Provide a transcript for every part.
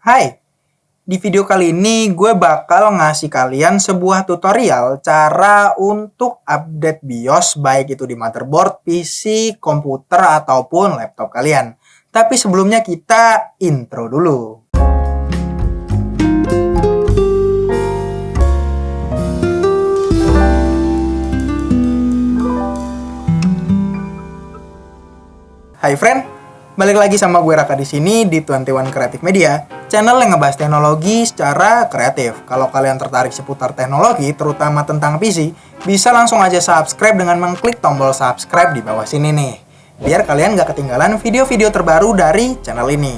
Hai, di video kali ini gue bakal ngasih kalian sebuah tutorial cara untuk update BIOS baik itu di motherboard, PC, komputer, ataupun laptop kalian. Tapi sebelumnya kita intro dulu. Hai friend, balik lagi sama gue Raka di sini di 21 Creative Media, channel yang ngebahas teknologi secara kreatif. Kalau kalian tertarik seputar teknologi, terutama tentang PC, bisa langsung aja subscribe dengan mengklik tombol subscribe di bawah sini nih. Biar kalian nggak ketinggalan video-video terbaru dari channel ini.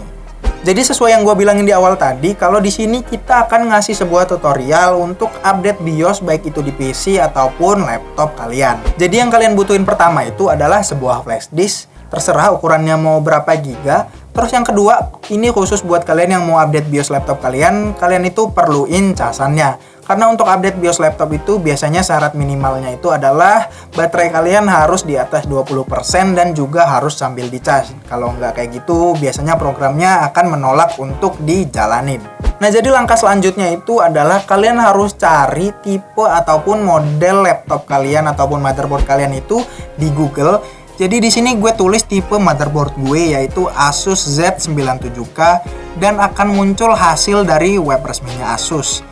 Jadi sesuai yang gue bilangin di awal tadi, kalau di sini kita akan ngasih sebuah tutorial untuk update BIOS baik itu di PC ataupun laptop kalian. Jadi yang kalian butuhin pertama itu adalah sebuah flash disk. Terserah ukurannya mau berapa giga. Terus yang kedua, ini khusus buat kalian yang mau update BIOS laptop kalian itu perluin casannya. Karena untuk update BIOS laptop itu biasanya syarat minimalnya itu adalah baterai kalian harus di atas 20% dan juga harus sambil dicas. Kalau nggak kayak gitu, biasanya programnya akan menolak untuk dijalanin. Nah, jadi langkah selanjutnya itu adalah kalian harus cari tipe ataupun model laptop kalian ataupun motherboard kalian itu di Google. Jadi di sini gue tulis tipe motherboard gue yaitu Asus Z97K dan akan muncul hasil dari web resminya Asus.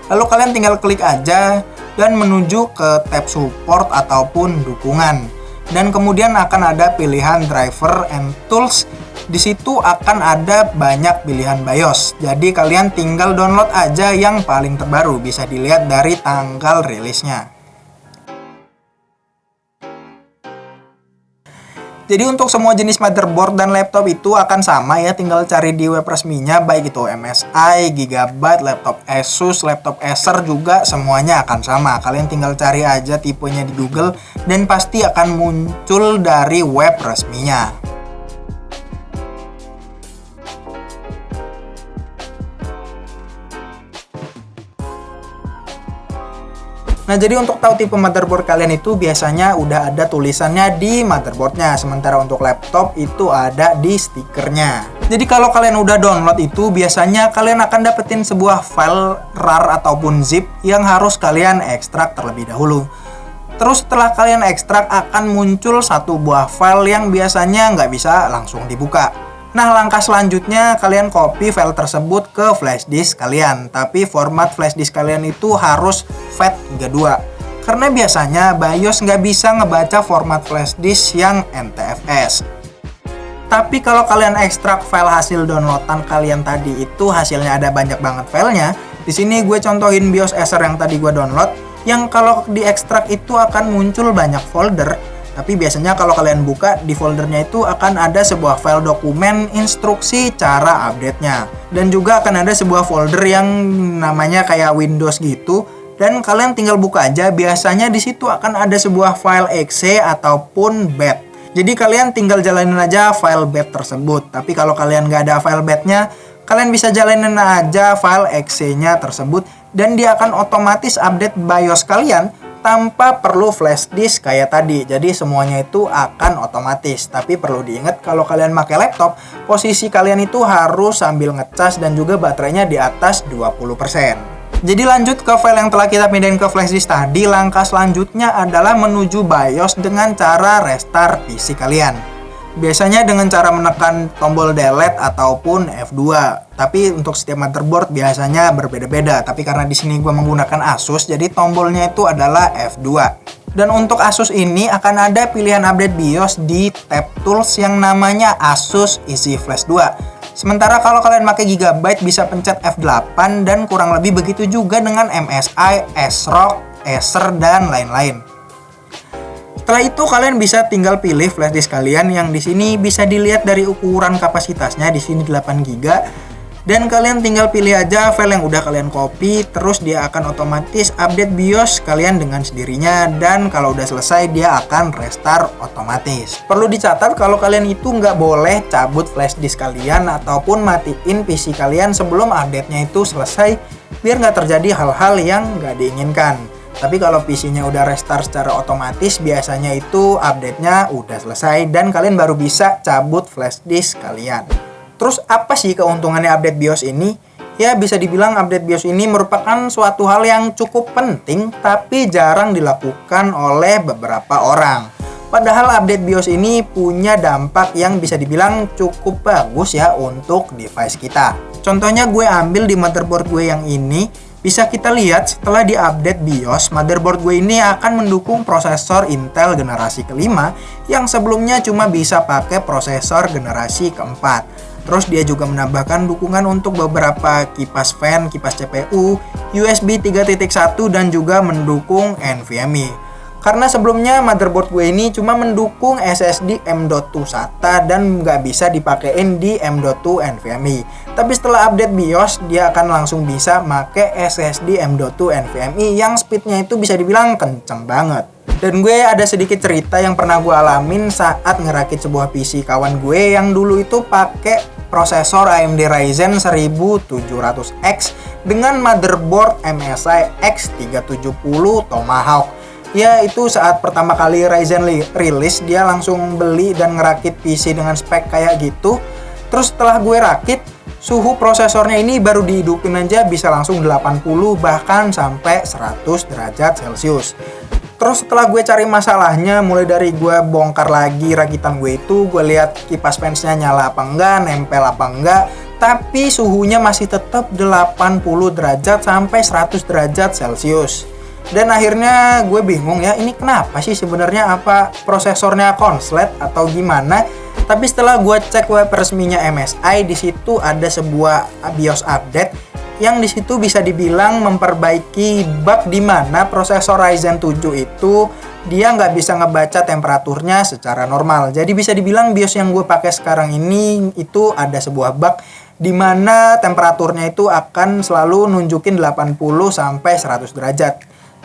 Lalu kalian tinggal klik aja dan menuju ke tab support ataupun dukungan. Dan kemudian akan ada pilihan driver and tools. Di situ akan ada banyak pilihan BIOS. Jadi kalian tinggal download aja yang paling terbaru, bisa dilihat dari tanggal rilisnya. Jadi untuk semua jenis motherboard dan laptop itu akan sama ya, tinggal cari di web resminya baik itu MSI, Gigabyte, laptop Asus, laptop Acer juga semuanya akan sama. Kalian tinggal cari aja tipenya di Google dan pasti akan muncul dari web resminya. Nah, jadi untuk tahu tipe motherboard kalian itu biasanya udah ada tulisannya di motherboardnya. Sementara untuk laptop itu ada di stikernya. Jadi kalau kalian udah download itu biasanya kalian akan dapetin sebuah file RAR ataupun zip yang harus kalian ekstrak terlebih dahulu. Terus setelah kalian ekstrak akan muncul satu buah file yang biasanya nggak bisa langsung dibuka. Nah, langkah selanjutnya kalian copy file tersebut ke flash disk kalian. Tapi format flash disk kalian itu harus FAT32. Karena biasanya BIOS nggak bisa ngebaca format flash disk yang NTFS. Tapi kalau kalian ekstrak file hasil downloadan kalian tadi itu hasilnya ada banyak banget filenya. Di sini gue contohin BIOS Acer yang tadi gue download. Yang kalau diekstrak itu akan muncul banyak folder. Tapi biasanya kalau kalian buka di foldernya itu akan ada sebuah file dokumen instruksi cara update-nya. Dan juga akan ada sebuah folder yang namanya kayak Windows gitu. Dan kalian tinggal buka aja, biasanya di situ akan ada sebuah file exe ataupun bat. Jadi kalian tinggal jalanin aja file bat tersebut. Tapi kalau kalian nggak ada file bat-nya, kalian bisa jalanin aja file exe-nya tersebut. Dan dia akan otomatis update BIOS kalian tanpa perlu flash disk kayak tadi. Jadi semuanya itu akan otomatis. Tapi perlu diingat kalau kalian pakai laptop, posisi kalian itu harus sambil ngecas dan juga baterainya di atas 20%. Jadi lanjut ke file yang telah kita pindahin ke flash disk tadi. Langkah selanjutnya adalah menuju BIOS dengan cara restart PC kalian. Biasanya dengan cara menekan tombol delete ataupun F2. Tapi untuk setiap motherboard biasanya berbeda-beda. Tapi karena di sini gue menggunakan Asus, jadi tombolnya itu adalah F2. Dan untuk Asus ini akan ada pilihan update BIOS di tab tools yang namanya Asus Easy Flash 2. Sementara kalau kalian pakai Gigabyte bisa pencet F8 dan kurang lebih begitu juga dengan MSI, ASRock, Acer dan lain-lain. Setelah itu kalian bisa tinggal pilih flash disk kalian yang di sini bisa dilihat dari ukuran kapasitasnya, di sini 8 GB. Dan kalian tinggal pilih aja file yang udah kalian copy, terus dia akan otomatis update BIOS kalian dengan sendirinya, dan kalau udah selesai dia akan restart otomatis. Perlu dicatat kalau kalian itu nggak boleh cabut flash disk kalian ataupun matiin PC kalian sebelum update-nya itu selesai, biar nggak terjadi hal-hal yang nggak diinginkan. Tapi kalau PC-nya udah restart secara otomatis, biasanya itu update-nya udah selesai dan kalian baru bisa cabut flash disk kalian. Terus apa sih keuntungannya update BIOS ini? Ya bisa dibilang update BIOS ini merupakan suatu hal yang cukup penting tapi jarang dilakukan oleh beberapa orang. Padahal update BIOS ini punya dampak yang bisa dibilang cukup bagus ya untuk device kita. Contohnya gue ambil di motherboard gue yang ini, bisa kita lihat setelah diupdate BIOS, motherboard gue ini akan mendukung prosesor Intel generasi kelima yang sebelumnya cuma bisa pakai prosesor generasi keempat. Terus dia juga menambahkan dukungan untuk beberapa kipas fan, kipas CPU, USB 3.1 dan juga mendukung NVMe. Karena sebelumnya motherboard gue ini cuma mendukung SSD M.2 SATA dan nggak bisa dipakein di M.2 NVMe. Tapi setelah update BIOS, dia akan langsung bisa make SSD M.2 NVMe yang speednya itu bisa dibilang kenceng banget. Dan gue ada sedikit cerita yang pernah gue alamin saat ngerakit sebuah PC kawan gue yang dulu itu pakai prosesor AMD Ryzen 1700X dengan motherboard MSI X370 Tomahawk. Ya itu saat pertama kali Ryzen rilis, dia langsung beli dan ngerakit PC dengan spek kayak gitu. Terus setelah gue rakit, suhu prosesornya ini baru dihidupin aja bisa langsung 80 bahkan sampai 100 derajat Celcius. Terus setelah gue cari masalahnya, mulai dari gue bongkar lagi rakitan gue itu, gue lihat kipas fansnya nyala apa enggak, nempel apa enggak, tapi suhunya masih tetap 80 derajat sampai 100 derajat Celcius. Dan akhirnya gue bingung ya, ini kenapa sih sebenarnya, apa prosesornya konslet atau gimana? Tapi setelah gue cek web resminya MSI, di situ ada sebuah BIOS update yang di situ bisa dibilang memperbaiki bug di mana prosesor Ryzen 7 itu dia nggak bisa ngebaca temperaturnya secara normal. Jadi bisa dibilang BIOS yang gue pakai sekarang ini itu ada sebuah bug di mana temperaturnya itu akan selalu nunjukin 80 sampai 100 derajat.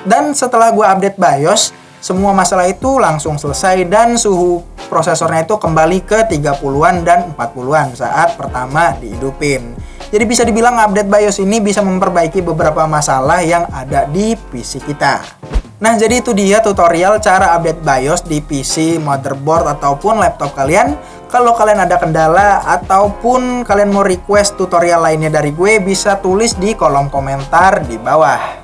Dan setelah gue update BIOS, semua masalah itu langsung selesai dan suhu prosesornya itu kembali ke 30-an dan 40-an saat pertama dihidupin. Jadi bisa dibilang update BIOS ini bisa memperbaiki beberapa masalah yang ada di PC kita. Nah, jadi itu dia tutorial cara update BIOS di PC, motherboard, ataupun laptop kalian. Kalau kalian ada kendala ataupun kalian mau request tutorial lainnya dari gue, bisa tulis di kolom komentar di bawah.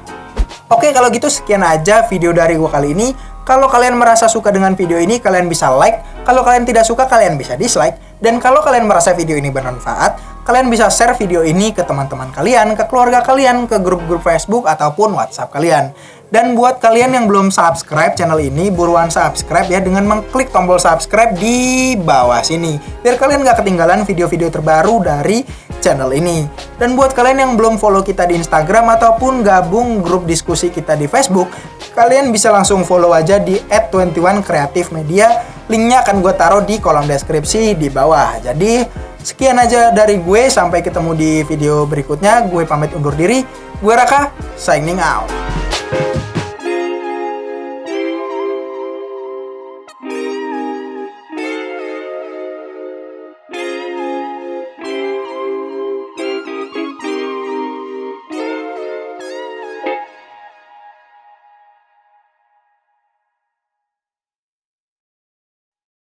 Oke, kalau gitu sekian aja video dari gue kali ini. Kalau kalian merasa suka dengan video ini, kalian bisa like. Kalau kalian tidak suka, kalian bisa dislike. Dan kalau kalian merasa video ini bermanfaat, kalian bisa share video ini ke teman-teman kalian, ke keluarga kalian, ke grup-grup Facebook, ataupun WhatsApp kalian. Dan buat kalian yang belum subscribe channel ini, buruan subscribe ya dengan mengklik tombol subscribe di bawah sini. Biar kalian gak ketinggalan video-video terbaru dari channel ini. Dan buat kalian yang belum follow kita di Instagram ataupun gabung grup diskusi kita di Facebook, kalian bisa langsung follow aja di @21creativemedia. Linknya akan gue taruh di kolom deskripsi di bawah. Jadi sekian aja dari gue, sampai ketemu di video berikutnya. Gue pamit undur diri. Gue Raka, signing out.